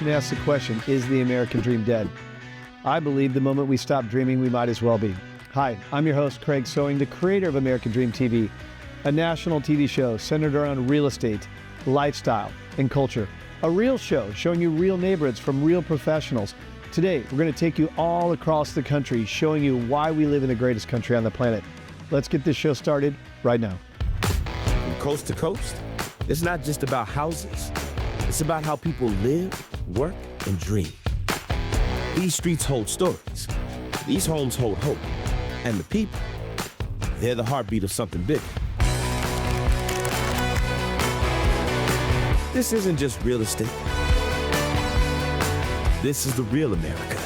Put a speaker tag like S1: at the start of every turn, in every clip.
S1: often asked the question, is the American dream dead? I believe the moment we stop dreaming, we might as well be. Hi, I'm your host, Craig Sewing, the creator of American Dream TV, a national TV show centered around real estate, lifestyle, and culture. A real show showing you real neighborhoods from real professionals. Today, we're going to take you all across the country, showing you why we live in the greatest country on the planet. Let's get this show started right now.
S2: From coast to coast, it's not just about houses. It's about how people live, work, and dream. These streets hold stories. These homes hold hope. And the people, they're the heartbeat of something bigger. This isn't just real estate. This is the real America.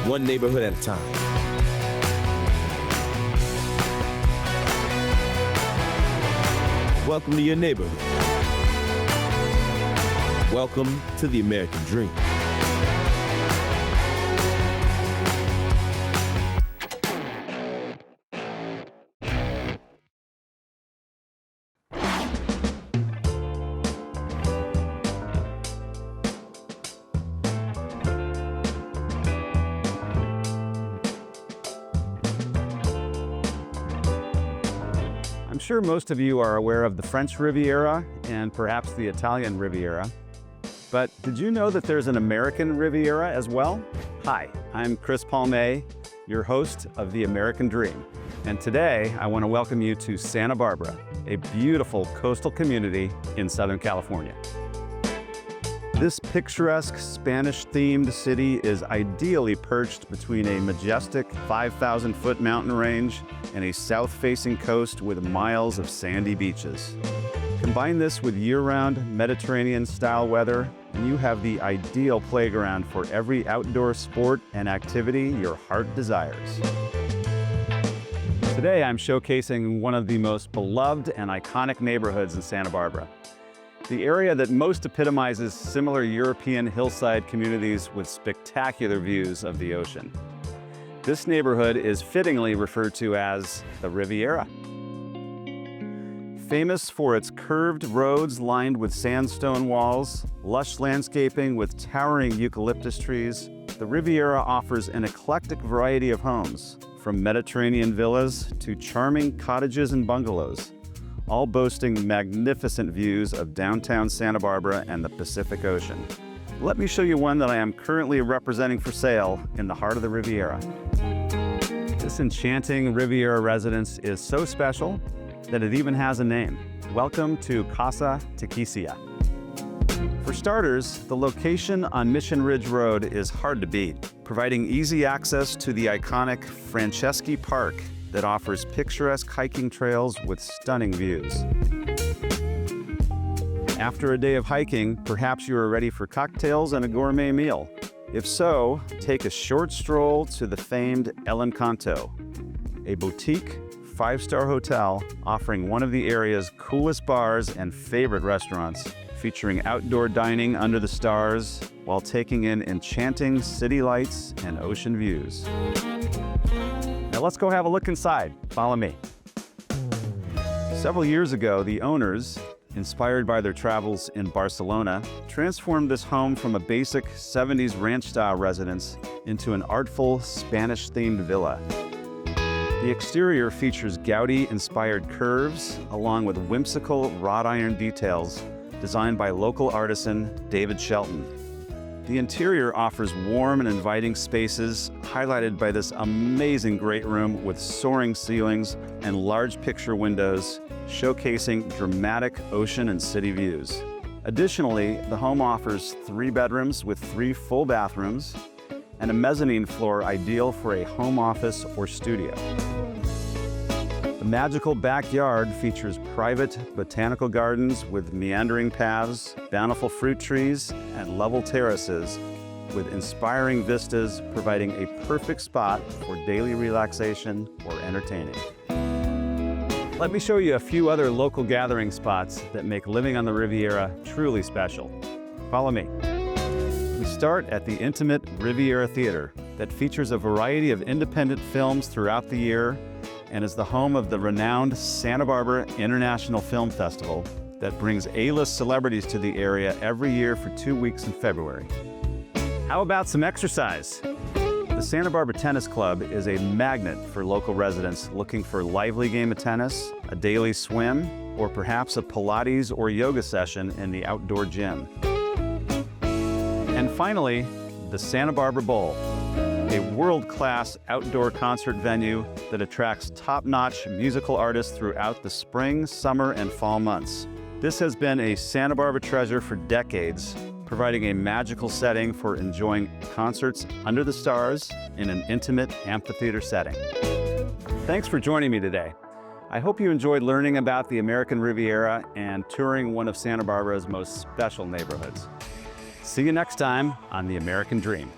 S2: One neighborhood at a time. Welcome to your neighborhood. Welcome to the American Dream.
S3: I'm sure most of you are aware of the French Riviera and perhaps the Italian Riviera. But did you know that there's an American Riviera as well? Hi, I'm Chris Palme, your host of The American Dream. And today I want to welcome you to Santa Barbara, a beautiful coastal community in Southern California. This picturesque Spanish-themed city is ideally perched between a majestic 5,000-foot mountain range and a south-facing coast with miles of sandy beaches. Combine this with year-round Mediterranean-style weather, and you have the ideal playground for every outdoor sport and activity your heart desires. Today, I'm showcasing one of the most beloved and iconic neighborhoods in Santa Barbara. The area that most epitomizes similar European hillside communities with spectacular views of the ocean. This neighborhood is fittingly referred to as the Riviera. Famous for its curved roads lined with sandstone walls, lush landscaping with towering eucalyptus trees, the Riviera offers an eclectic variety of homes, from Mediterranean villas to charming cottages and bungalows, all boasting magnificent views of downtown Santa Barbara and the Pacific Ocean. Let me show you one that I am currently representing for sale in the heart of the Riviera. This enchanting Riviera residence is so special that it even has a name. Welcome to Casa Tequisia. For starters, the location on Mission Ridge Road is hard to beat, providing easy access to the iconic Franceschi Park that offers picturesque hiking trails with stunning views. After a day of hiking, perhaps you are ready for cocktails and a gourmet meal. If so, take a short stroll to the famed El Encanto, a boutique, 5-star hotel offering one of the area's coolest bars and favorite restaurants, featuring outdoor dining under the stars while taking in enchanting city lights and ocean views. Now let's go have a look inside. Follow me. Several years ago, the owners, inspired by their travels in Barcelona, transformed this home from a basic 70s ranch-style residence into an artful Spanish-themed villa. The exterior features Gaudi-inspired curves, along with whimsical wrought iron details designed by local artisan David Shelton. The interior offers warm and inviting spaces, highlighted by this amazing great room with soaring ceilings and large picture windows, showcasing dramatic ocean and city views. Additionally, the home offers 3 bedrooms with 3 full bathrooms and a mezzanine floor ideal for a home office or studio. The magical backyard features private botanical gardens with meandering paths, bountiful fruit trees, and level terraces, with inspiring vistas providing a perfect spot for daily relaxation or entertaining. Let me show you a few other local gathering spots that make living on the Riviera truly special. Follow me. We start at the intimate Riviera Theater that features a variety of independent films throughout the year and is the home of the renowned Santa Barbara International Film Festival, that brings A-list celebrities to the area every year for 2 weeks in February. How about some exercise? The Santa Barbara Tennis Club is a magnet for local residents looking for a lively game of tennis, a daily swim, or perhaps a Pilates or yoga session in the outdoor gym. And finally, the Santa Barbara Bowl, a world-class outdoor concert venue that attracts top-notch musical artists throughout the spring, summer, and fall months. This has been a Santa Barbara treasure for decades, providing a magical setting for enjoying concerts under the stars in an intimate amphitheater setting. Thanks for joining me today. I hope you enjoyed learning about the American Riviera and touring one of Santa Barbara's most special neighborhoods. See you next time on The American Dream.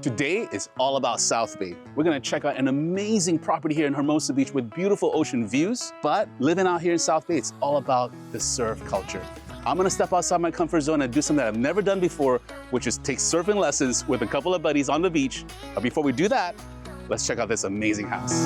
S4: Today is all about South Bay. We're gonna check out an amazing property here in Hermosa Beach with beautiful ocean views, but living out here in South Bay, it's all about the surf culture. I'm gonna step outside my comfort zone and do something that I've never done before, which is take surfing lessons with a couple of buddies on the beach. But before we do that, let's check out this amazing house.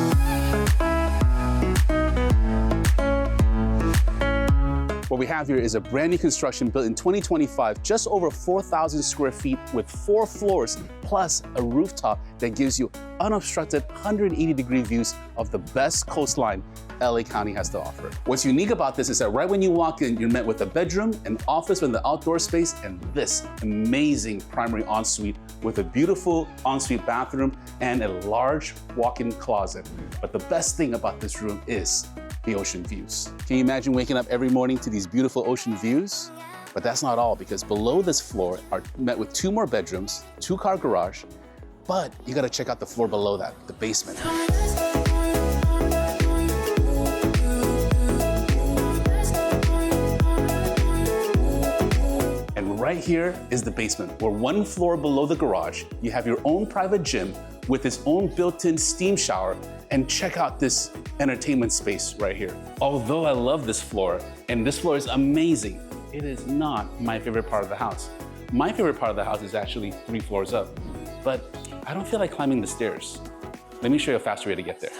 S4: What we have here is a brand new construction built in 2025, just over 4,000 square feet with 4 floors, plus a rooftop that gives you unobstructed 180-degree views of the best coastline LA County has to offer. What's unique about this is that right when you walk in, you're met with a bedroom, an office with the outdoor space, and this amazing primary ensuite with a beautiful ensuite bathroom and a large walk-in closet. But the best thing about this room is the ocean views. Can you imagine waking up every morning to these beautiful ocean views? But that's not all, because below this floor are met with 2 more bedrooms, 2-car garage, but you gotta check out the floor below that, the basement. And right here is the basement, where 1 floor below the garage, you have your own private gym with its own built-in steam shower. And check out this entertainment space right here. Although I love this floor, and this floor is amazing, it is not my favorite part of the house. My favorite part of the house is actually 3 floors up, but I don't feel like climbing the stairs. Let me show you a faster way to get there.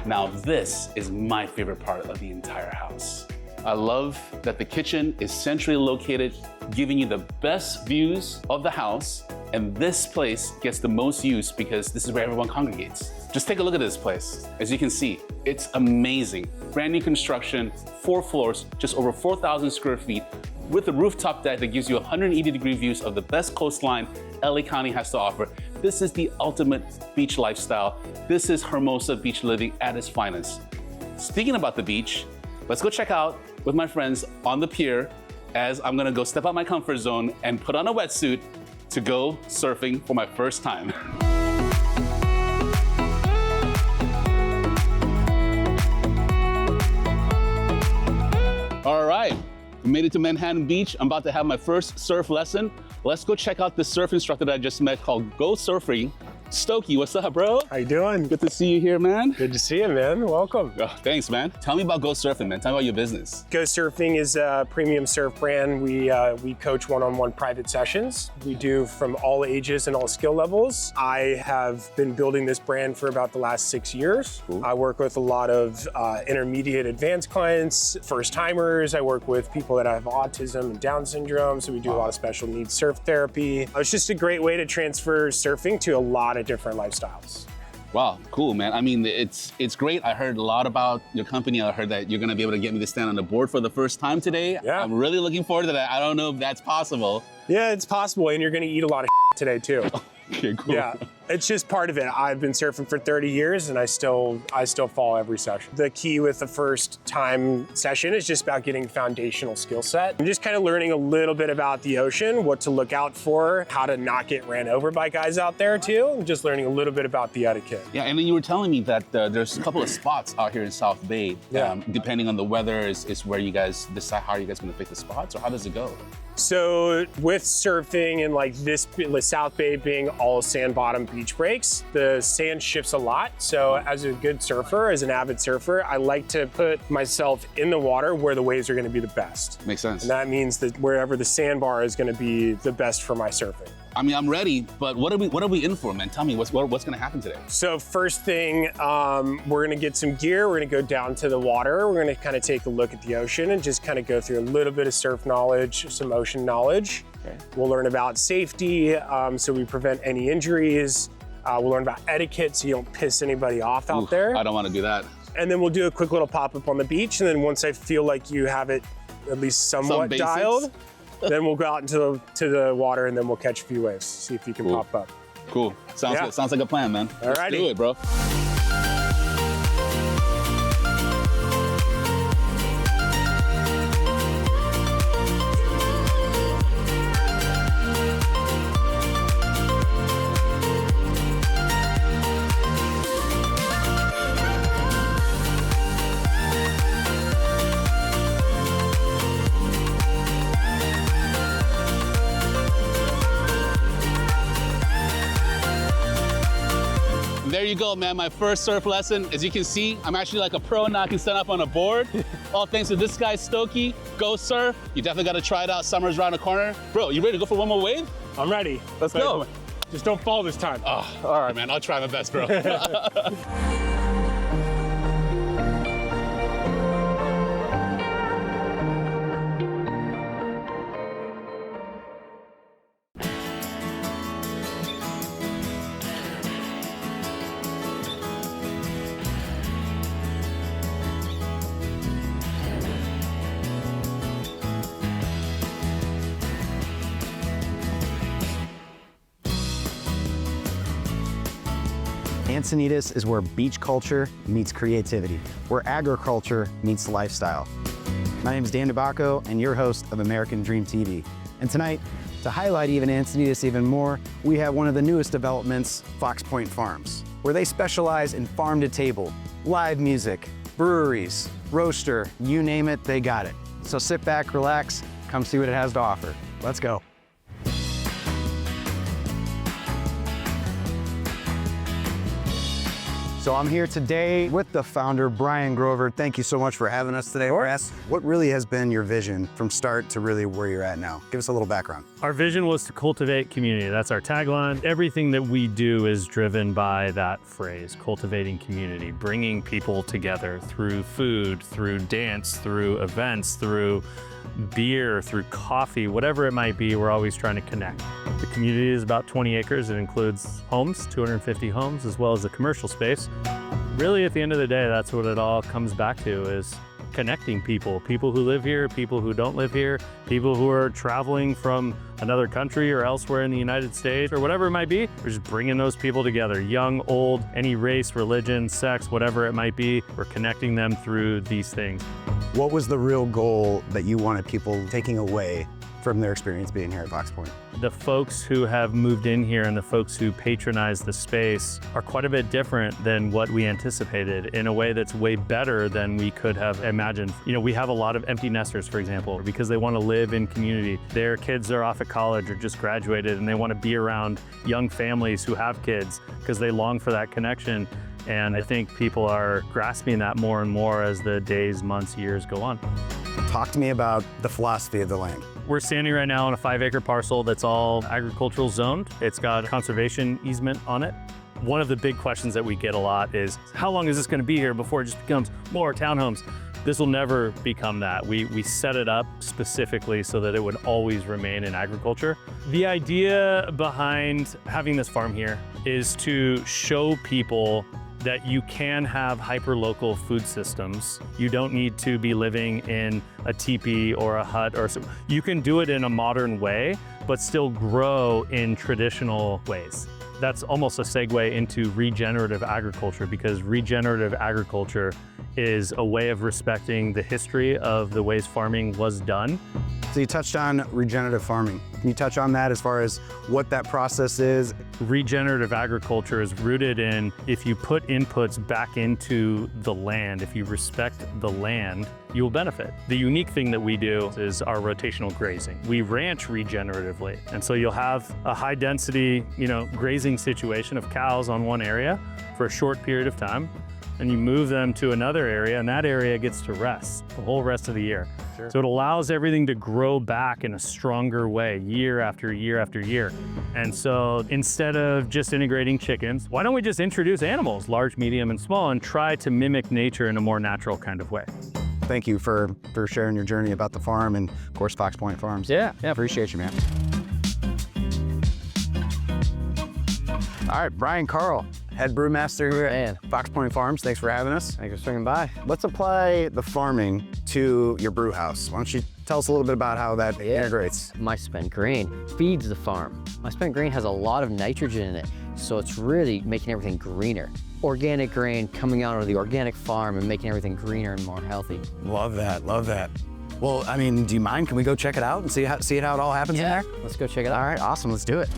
S4: Now this is my favorite part of the entire house. I love that the kitchen is centrally located, giving you the best views of the house, and this place gets the most use because this is where everyone congregates. Just take a look at this place. As you can see, it's amazing. Brand new construction, 4 floors, just over 4,000 square feet, with a rooftop deck that gives you 180-degree views of the best coastline LA County has to offer. This is the ultimate beach lifestyle. This is Hermosa beach living at its finest. Speaking about the beach, let's go check out with my friends on the pier, as I'm gonna go step out my comfort zone and put on a wetsuit to go surfing for my first time. All right, we made it to Manhattan Beach. I'm about to have my first surf lesson. Let's go check out the surf instructor that I just met called Go Surfing. Stokey, what's up, bro?
S5: How you doing?
S4: Good to see you here, man.
S5: Good to see you, man. Welcome.
S4: Oh, thanks, man. Tell me about Go Surfing, man. Tell me about your business.
S5: Go Surfing is a premium surf brand. We coach one-on-one private sessions. We do from all ages and all skill levels. I have been building this brand for about the last 6 years.
S4: Cool.
S5: I work with a lot of intermediate advanced clients, first timers. I work with people that have autism and Down syndrome. So we do a lot of special needs surf therapy. It's just a great way to transfer surfing to a lot of different lifestyles.
S4: Wow, cool, man. I mean, it's great. I heard a lot about your company. I heard that you're gonna be able to get me to stand on the board for the first time today.
S5: Yeah.
S4: I'm really looking forward to that. I don't know if that's possible.
S5: Yeah, it's possible, and you're gonna eat a lot of today too.
S4: Okay, cool.
S5: Yeah, it's just part of it. I've been surfing for 30 years and I still fall every session. The key with the first time session is just about getting foundational skill set. I'm just kind of learning a little bit about the ocean, what to look out for, how to not get ran over by guys out there too. I'm just learning a little bit about the etiquette.
S4: Yeah, and then you were telling me that there's a couple of spots out here in South Bay.
S5: Yeah.
S4: Depending on the weather is where you guys decide how you guys gonna pick the spots, or how does it go?
S5: So with surfing and like this, South Bay being all sand bottom beach breaks. The sand shifts a lot. So as a good surfer, as an avid surfer, I like to put myself in the water where the waves are gonna be the best.
S4: Makes sense.
S5: And that means that wherever the sandbar is gonna be the best for my surfing.
S4: I mean, I'm ready, but what are we in for, man? Tell me, what's gonna happen today?
S5: So first thing, we're gonna get some gear. We're gonna go down to the water. We're gonna kind of take a look at the ocean and just kind of go through a little bit of surf knowledge, some ocean knowledge. Okay. We'll learn about safety, so we prevent any injuries. We'll learn about etiquette, so you don't piss anybody off out there.
S4: I don't wanna do that.
S5: And then we'll do a quick little pop-up on the beach. And then once I feel like you have it at least somewhat dialed, then we'll go out into the water and then we'll catch a few waves, see if you can pop up.
S4: Cool. Sounds good. Sounds like a plan, man.
S5: All righty.
S4: Let's do it, bro. There you go, man. My first surf lesson. As you can see, I'm actually like a pro now. I can stand up on a board. All thanks to this guy, Stokey. Go surf. You definitely got to try it out. Summer's around the corner. Bro, you ready to go for one more wave?
S5: I'm ready.
S4: Let's go.
S5: Just don't fall this time.
S4: Oh, all right, man. I'll try my best, bro.
S6: Encinitas is where beach culture meets creativity, where agriculture meets lifestyle. My name is DeBacco, and your host of American Dream TV. And tonight, to highlight even Encinitas even more, we have one of the newest developments, Fox Point Farms, where they specialize in farm-to-table, live music, breweries, roaster, you name it, they got it. So sit back, relax, come see what it has to offer. Let's go. So I'm here today with the founder, Brian Grover. Thank you so much for having us today. What really has been your vision from start to really where you're at now? Give us a little background.
S7: Our vision was to cultivate community. That's our tagline. Everything that we do is driven by that phrase, cultivating community, bringing people together through food, through dance, through events, through beer, through coffee, whatever it might be, we're always trying to connect. The community is about 20 acres. It includes homes, 250 homes, as well as the commercial space. Really, at the end of the day, that's what it all comes back to, is connecting people who live here, people who don't live here, people who are traveling from another country or elsewhere in the United States or whatever it might be. We're just bringing those people together, young, old, any race, religion, sex, whatever it might be. We're connecting them through these things.
S6: What was the real goal that you wanted people taking away from their experience being here at Fox Point?
S7: The folks who have moved in here and the folks who patronize the space are quite a bit different than what we anticipated, in a way that's way better than we could have imagined. You know, we have a lot of empty nesters, for example, because they want to live in community. Their kids are off at college or just graduated and they want to be around young families who have kids because they long for that connection. And I think people are grasping that more and more as the days, months, years go on.
S6: Talk to me about the philosophy of the land.
S7: We're standing right now on a 5-acre parcel that's all agricultural zoned. It's got a conservation easement on it. One of the big questions that we get a lot is, how long is this going to be here before it just becomes more townhomes? This will never become that. We set it up specifically so that it would always remain in agriculture. The idea behind having this farm here is to show people that you can have hyper-local food systems. You don't need to be living in a teepee or a hut, or you can do it in a modern way, but still grow in traditional ways. That's almost a segue into regenerative agriculture, because regenerative agriculture is a way of respecting the history of the ways farming was done.
S6: So you touched on regenerative farming. Can you touch on that as far as what that process is?
S7: Regenerative agriculture is rooted in if you put inputs back into the land, if you respect the land, you will benefit. The unique thing that we do is our rotational grazing. We ranch regeneratively. And so you'll have a high density, grazing situation of cows on one area for a short period of time. And you move them to another area, and that area gets to rest the whole rest of the year. Sure. So it allows everything to grow back in a stronger way year after year after year. And so instead of just integrating chickens, why don't we just introduce animals, large, medium, and small, and try to mimic nature in a more natural kind of way?
S6: Thank you for sharing your journey about the farm and, of course, Fox Point Farms.
S7: Yeah.
S6: Appreciate you, man. All right, Brian Carl, head brewmaster here at Fox Point Farms. Thanks for having us.
S8: Thanks for swinging by.
S6: Let's apply the farming to your brew house. Why don't you tell us a little bit about how that integrates?
S8: My spent grain feeds the farm. My spent grain has a lot of nitrogen in it, so it's really making everything greener. Organic grain coming out of the organic farm and making everything greener and more healthy.
S6: Love that, love that. Well, I mean, do you mind? Can we go check it out and see how it all happens in there?
S8: Let's go check it out.
S6: All right, awesome, let's do it.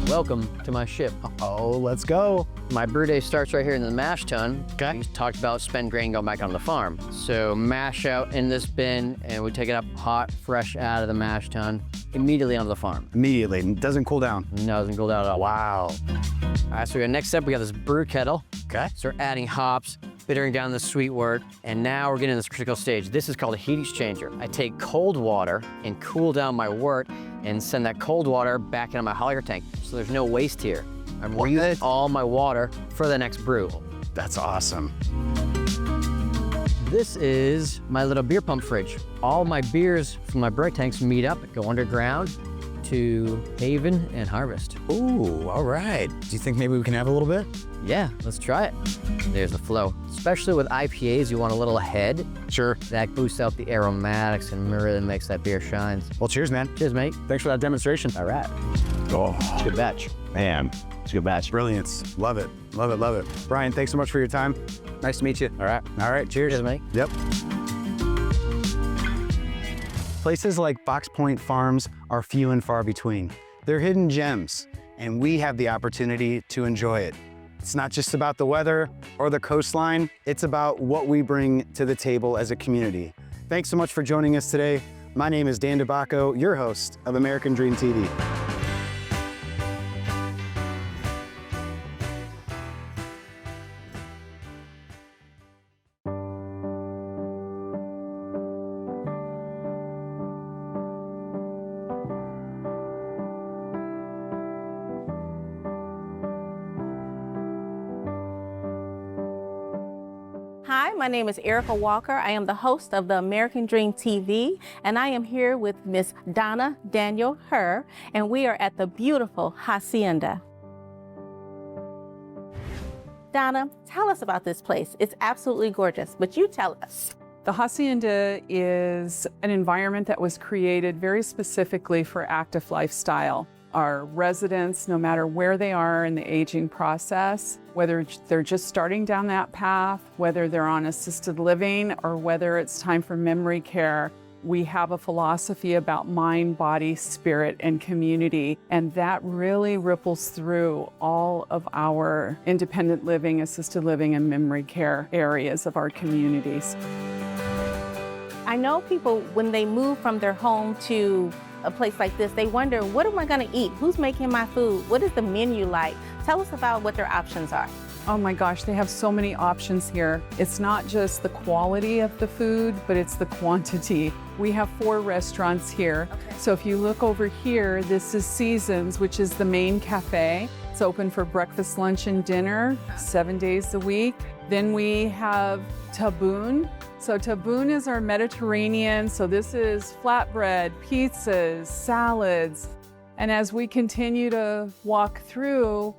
S8: Welcome to my ship.
S6: Oh, let's go.
S8: My brew day starts right here in the mash tun.
S6: Okay.
S8: We talked about spent grain going back on the farm. So mash out in this bin, and we take it up hot, fresh out of the mash tun, immediately onto the farm.
S6: Immediately, it doesn't cool down.
S8: No, it doesn't go down at all.
S6: Wow.
S8: All right, so next step, we got this brew kettle.
S6: Okay.
S8: Start adding hops, bittering down the sweet wort, and now we're getting to this critical stage. This is called a heat exchanger. I take cold water and cool down my wort and send that cold water back into my Hollier tank. So there's no waste here. I'm reusing all my water for the next brew.
S6: That's awesome.
S8: This is my little beer pump fridge. All my beers from my break tanks meet up, go underground to Haven and Harvest.
S6: Ooh, all right. Do you think maybe we can have a little bit?
S8: Yeah, let's try it. There's the flow. Especially with IPAs, you want a little head.
S6: Sure.
S8: That boosts out the aromatics and really makes that beer shine.
S6: Well, cheers, man.
S8: Cheers, mate.
S6: Thanks for that demonstration.
S8: All right.
S6: Oh,
S8: It's a good batch.
S6: man. It's a good batch. Brilliance. Love it. Love it, love it. Brian, thanks so much for your time. Nice to meet you.
S8: All right.
S6: All right, cheers.
S8: Cheers, mate.
S6: Yep. Places like Fox Point Farms are few and far between. They're hidden gems, and we have the opportunity to enjoy it. It's not just about the weather or the coastline, it's about what we bring to the table as a community. Thanks so much for joining us today. My name is Dan DeBacco, your host of American Dream TV.
S9: Hi, my name is Erika Walker. I am the host of the American Dream TV, and I am here with Miss Donna Daniel Herr, and we are at the beautiful Hacienda. Donna, tell us about this place. It's absolutely gorgeous, but you tell us.
S10: The Hacienda is an environment that was created very specifically for active lifestyle. Our residents, no matter where they are in the aging process, whether they're just starting down that path, whether they're on assisted living, or whether it's time for memory care, we have a philosophy about mind, body, spirit, and community, and that really ripples through all of our independent living, assisted living, and memory care areas of our communities.
S9: I know people, when they move from their home to a place like this, they wonder, what am I going to eat? Who's making my food? What is the menu like? Tell us about what their options are.
S10: Oh my gosh, they have so many options here. It's not just the quality of the food, but it's the quantity. We have 4 restaurants here.
S9: Okay.
S10: So if you look over here, this is Seasons, which is the main cafe. It's open for breakfast, lunch, and dinner 7 days a week. Then we have Taboon. So Taboon is our Mediterranean. So this is flatbread, pizzas, salads. And as we continue to walk through,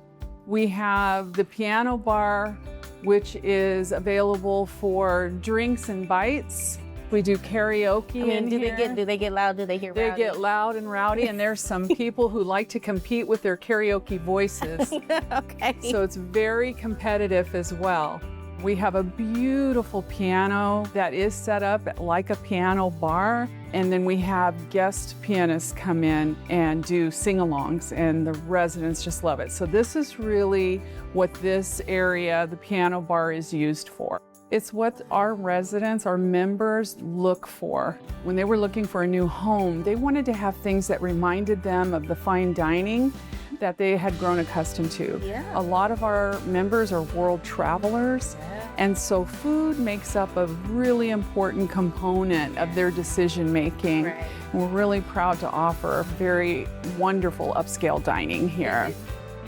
S10: we have the Piano Bar, which is available for drinks and bites. We do karaoke in here.
S9: Do they get loud? Do they get rowdy?
S10: They get loud and rowdy, and there's some people who like to compete with their karaoke voices.
S9: Okay.
S10: So it's very competitive as well. We have a beautiful piano that is set up like a piano bar. And then we have guest pianists come in and do sing-alongs, and the residents just love it. So this is really what this area, the piano bar, is used for. It's what our residents, our members, look for. When they were looking for a new home, they wanted to have things that reminded them of the fine dining that they had grown accustomed to.
S9: Yeah.
S10: A lot of our members are world travelers. And so food makes up a really important component of their decision making.
S9: Right.
S10: We're really proud to offer very wonderful upscale dining here.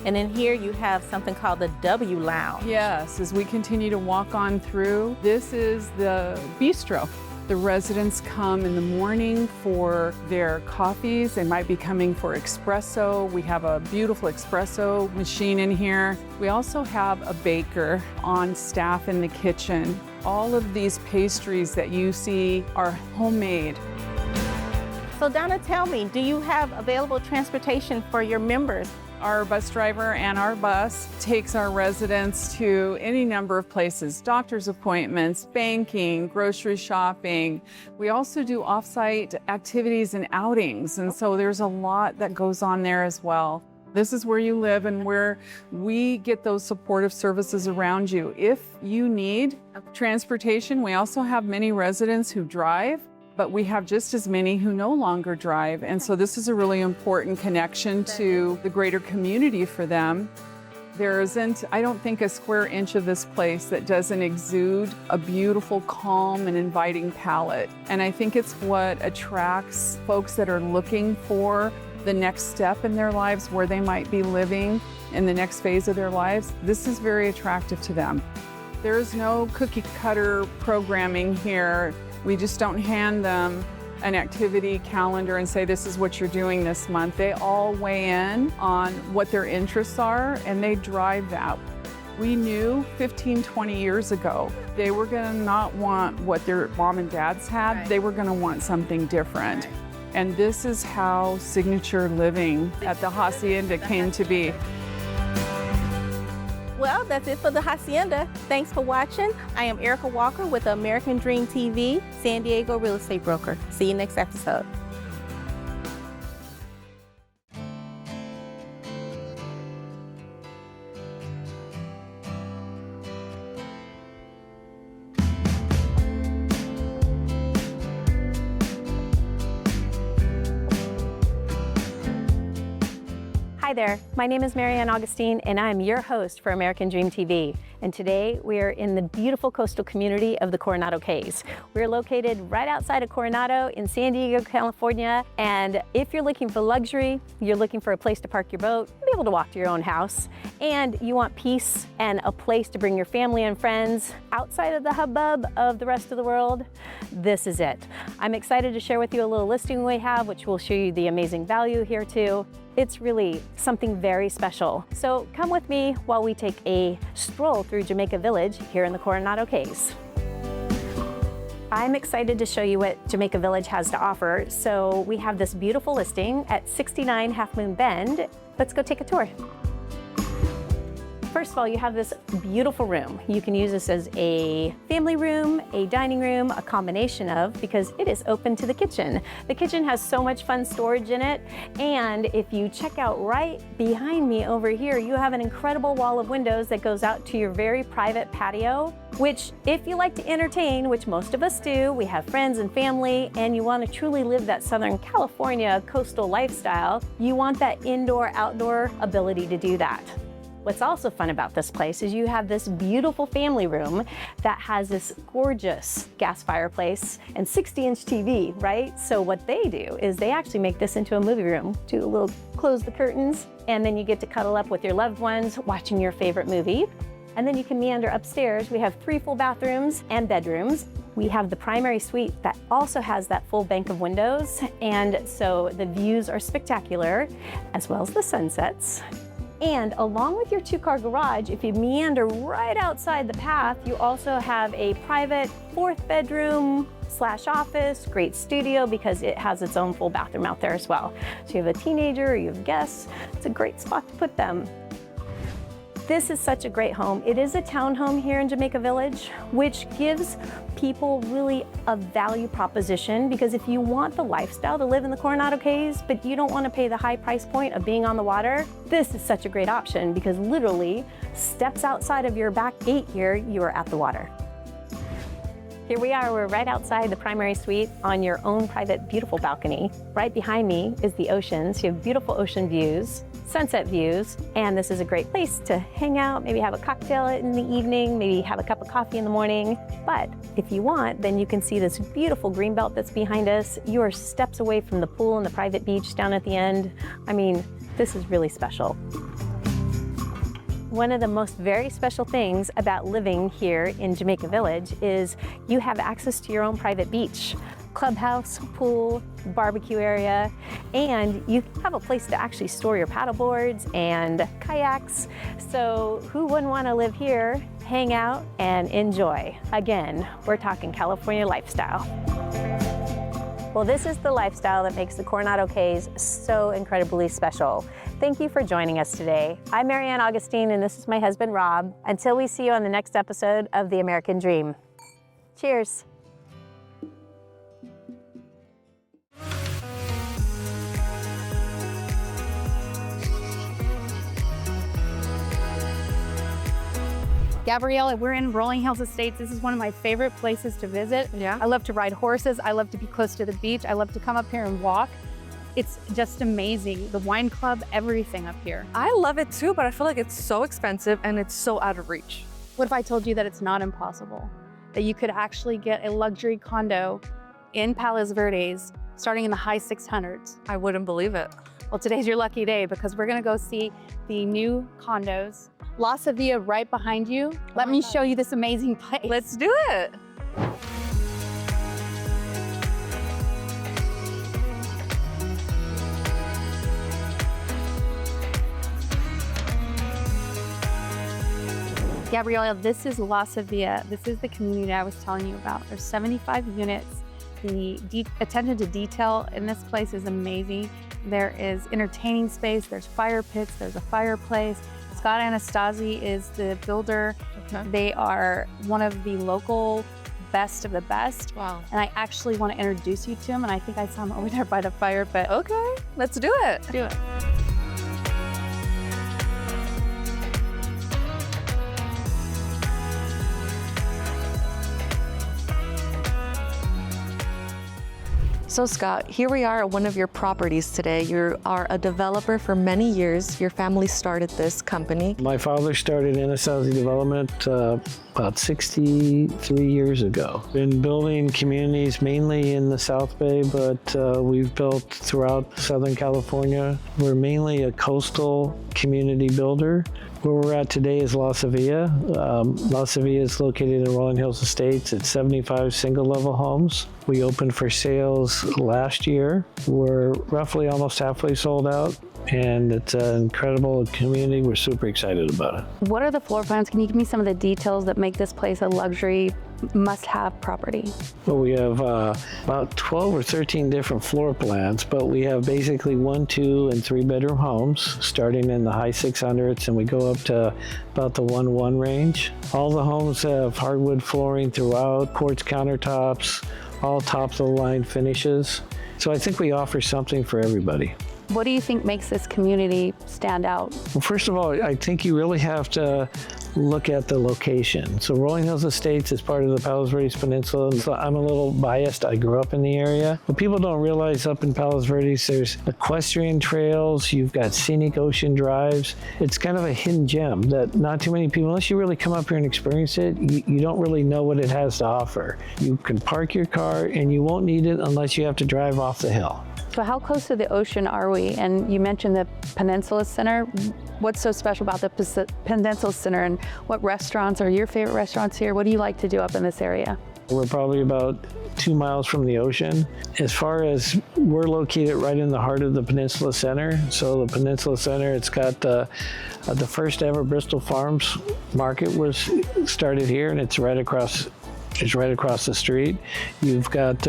S9: And in here you have something called the W Lounge.
S10: Yes, as we continue to walk on through, this is the bistro. The residents come in the morning for their coffees. They might be coming for espresso. We have a beautiful espresso machine in here. We also have a baker on staff in the kitchen. All of these pastries that you see are homemade.
S9: So Donna, tell me, do you have available transportation for your members?
S10: Our bus driver and our bus takes our residents to any number of places, doctor's appointments, banking, grocery shopping. We also do off-site activities and outings, and so there's a lot that goes on there as well. This is where you live and where we get those supportive services around you. If you need transportation, we also have many residents who drive, but we have just as many who no longer drive. And so this is a really important connection to the greater community for them. There isn't, I don't think, a square inch of this place that doesn't exude a beautiful, calm, and inviting palette. And I think it's what attracts folks that are looking for the next step in their lives, where they might be living in the next phase of their lives. This is very attractive to them. There is no cookie cutter programming here. We just don't hand them an activity calendar and say, this is what you're doing this month. They all weigh in on what their interests are, and they drive that. We knew 15, 20 years ago, they were gonna not want what their mom and dads had.
S9: Right.
S10: They were gonna want something different.
S9: Right.
S10: And this is how signature living at the Hacienda came to be.
S9: Well, that's it for the Hacienda. Thanks for watching. I am Erika Walker with American Dream TV, San Diego real estate broker. See you next episode. Hi there, my name is Maryann Augustine and I'm your host for American Dream TV. And today we are in the beautiful coastal community of the Coronado Cays. We're located right outside of Coronado in San Diego, California. And if you're looking for luxury, you're looking for a place to park your boat, be able to walk to your own house, and you want peace and a place to bring your family and friends outside of the hubbub of the rest of the world, this is it. I'm excited to share with you a little listing we have, which will show you the amazing value here too. It's really something very special. So come with me while we take a stroll through Jamaica Village here in the Coronado Cays. I'm excited to show you what Jamaica Village has to offer. So we have this beautiful listing at 69 Half Moon Bend. Let's go take a tour. First of all, you have this beautiful room. You can use this as a family room, a dining room, a combination of, because it is open to the kitchen. The kitchen has so much fun storage in it. And if you check out right behind me over here, you have an incredible wall of windows that goes out to your very private patio, which if you like to entertain, which most of us do, we have friends and family, and you want to truly live that Southern California coastal lifestyle, you want that indoor-outdoor ability to do that. What's also fun about this place is you have this beautiful family room that has this gorgeous gas fireplace and 60-inch TV, right? So what they do is they actually make this into a movie room. Do a little, close the curtains, and then you get to cuddle up with your loved ones watching your favorite movie. And then you can meander upstairs. We have 3 full bathrooms and bedrooms. We have the primary suite that also has that full bank of windows. And so the views are spectacular, as well as the sunsets. And along with your 2-car garage, if you meander right outside the path, you also have a private 4th bedroom / office, great studio because it has its own full bathroom out there as well. So you have a teenager or you have guests, it's a great spot to put them.
S11: This is such a great home. It is a townhome here in Jamaica Village, which gives people really a value proposition, because if you want the lifestyle to live in the Coronado Cays, but you don't want to pay the high price point of being on the water, this is such a great option, because literally steps outside of your back gate here, you are at the water. Here we are, we're right outside the primary suite on your own private, beautiful balcony. Right behind me is the ocean, so you have beautiful ocean views, sunset views, and this is a great place to hang out, maybe have a cocktail in the evening, maybe have a cup of coffee in the morning. But if you want, then you can see this beautiful green belt that's behind us. You are steps away from the pool and the private beach down at the end. I mean, this is really special. One of the most very special things about living here in Jamaica Village is you have access to your own private beach, clubhouse, pool, barbecue area, and you have a place to actually store your paddle boards and kayaks. So who wouldn't want to live here, hang out, and enjoy? Again, we're talking California lifestyle. Well, this is the lifestyle that makes the Coronado Cays so incredibly special. Thank you for joining us today. I'm Maryann Augustine, and this is my husband, Rob. Until we see you on the next episode of The American Dream. Cheers.
S12: Gabriella, we're in Rolling Hills Estates. This is one of my favorite places to visit.
S13: Yeah.
S12: I love to ride horses. I love to be close to the beach. I love to come up here and walk. It's just amazing. The wine club, everything up here.
S13: I love it too, but I feel like it's so expensive and it's so out of reach.
S12: What if I told you that it's not impossible? That you could actually get a luxury condo in Palos Verdes starting in the high 600s.
S13: I wouldn't believe it.
S12: Well, today's your lucky day because we're gonna go see the new condos. La Sevilla right behind you. Let me show you this amazing place.
S13: Let's do it.
S12: Gabriella, this is La Sevilla. This is the community I was telling you about. There's 75 units. The attention to detail in this place is amazing. There is entertaining space, there's fire pits, there's a fireplace. Scott Anastasi is the builder.
S13: Okay.
S12: They are one of the local best of the best.
S13: Wow.
S12: And I actually want to introduce you to him, and I think I saw him over there by the fire pit.
S13: Okay, let's do it.
S12: Let's do it.
S13: So Scott, here we are at one of your properties today. You are a developer for many years. Your family started this company.
S14: My father started Anastasi Development about 63 years ago. Been building communities mainly in the South Bay, but we've built throughout Southern California. We're mainly a coastal community builder. Where we're at today is La Sevilla. La Sevilla is located in Rolling Hills Estates. It's 75 single-level homes. We opened for sales last year. We're roughly almost halfway sold out, and it's an incredible community. We're super excited about it.
S12: What are the floor plans? Can you give me some of the details that make this place a luxury must-have property?
S14: Well, we have about 12 or 13 different floor plans, but we have basically 1, 2, and 3 bedroom homes starting in the high 600s, and we go up to about the 1-1 range. All the homes have hardwood flooring throughout, quartz countertops, all top-of-the-line finishes. So I think we offer something for everybody.
S12: What do you think makes this community stand out?
S14: Well, first of all, I think you really have to look at the location. So Rolling Hills Estates is part of the Palos Verdes Peninsula. So I'm a little biased. I grew up in the area. But people don't realize up in Palos Verdes, there's equestrian trails. You've got scenic ocean drives. It's kind of a hidden gem that not too many people, unless you really come up here and experience it, you don't really know what it has to offer. You can park your car and you won't need it unless you have to drive off the hill.
S12: So how close to the ocean are we? And you mentioned the Peninsula Center. What's so special about the Peninsula Center, and what restaurants are your favorite restaurants here? What do you like to do up in this area?
S14: We're probably about 2 miles from the ocean. As far as we're located right in the heart of the Peninsula Center. So the Peninsula Center, it's got the first ever Bristol Farms market was started here, and it's right across is right across the street. You've got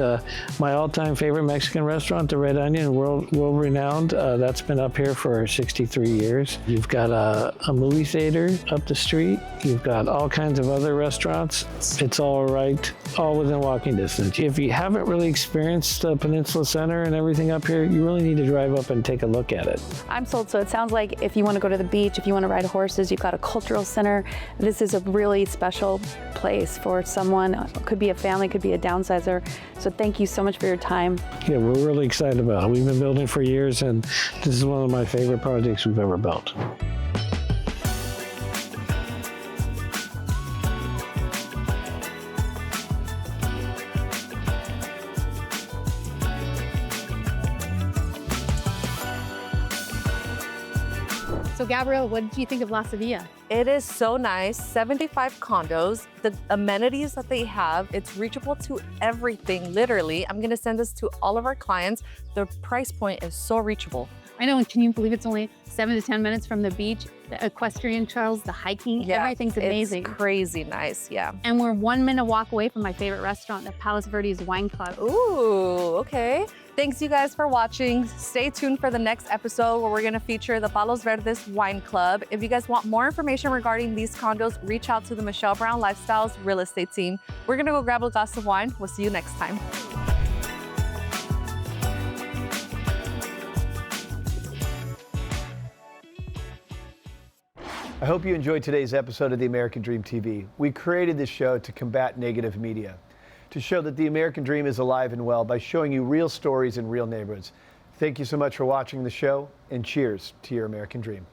S14: my all-time favorite Mexican restaurant, the Red Onion, world-renowned. That's been up here for 63 years. You've got a movie theater up the street. You've got all kinds of other restaurants. It's all right, all within walking distance. If you haven't really experienced the Peninsula Center and everything up here, you really need to drive up and take a look at it.
S15: I'm sold, so it sounds like if you want to go to the beach, if you want to ride horses, you've got a cultural center. This is a really special place for someone. It could be a family, could be a downsizer. So thank you so much for your time.
S14: Yeah, we're really excited about it. We've been building for years, and this is one of my favorite projects we've ever built.
S12: So Gabrielle, what did you think of La Sevilla?
S13: It is so nice. 75 condos. The amenities that they have, it's reachable to everything, literally. I'm gonna send this to all of our clients. The price point is so reachable.
S12: I know, and can you believe it's only 7 to 10 minutes from the beach, the equestrian trails, the hiking, everything's amazing.
S13: It's crazy nice, yeah.
S12: And we're 1 minute walk away from my favorite restaurant, the Palos Verdes Wine Club.
S13: Ooh, okay. Thanks you guys for watching. Stay tuned for the next episode where we're gonna feature the Palos Verdes Wine Club. If you guys want more information regarding these condos, reach out to the Michele Brown Lifestyles real estate team. We're gonna go grab a glass of wine. We'll see you next time.
S1: I hope you enjoyed today's episode of the American Dream TV. We created this show to combat negative media, to show that the American Dream is alive and well by showing you real stories in real neighborhoods. Thank you so much for watching the show, and cheers to your American Dream.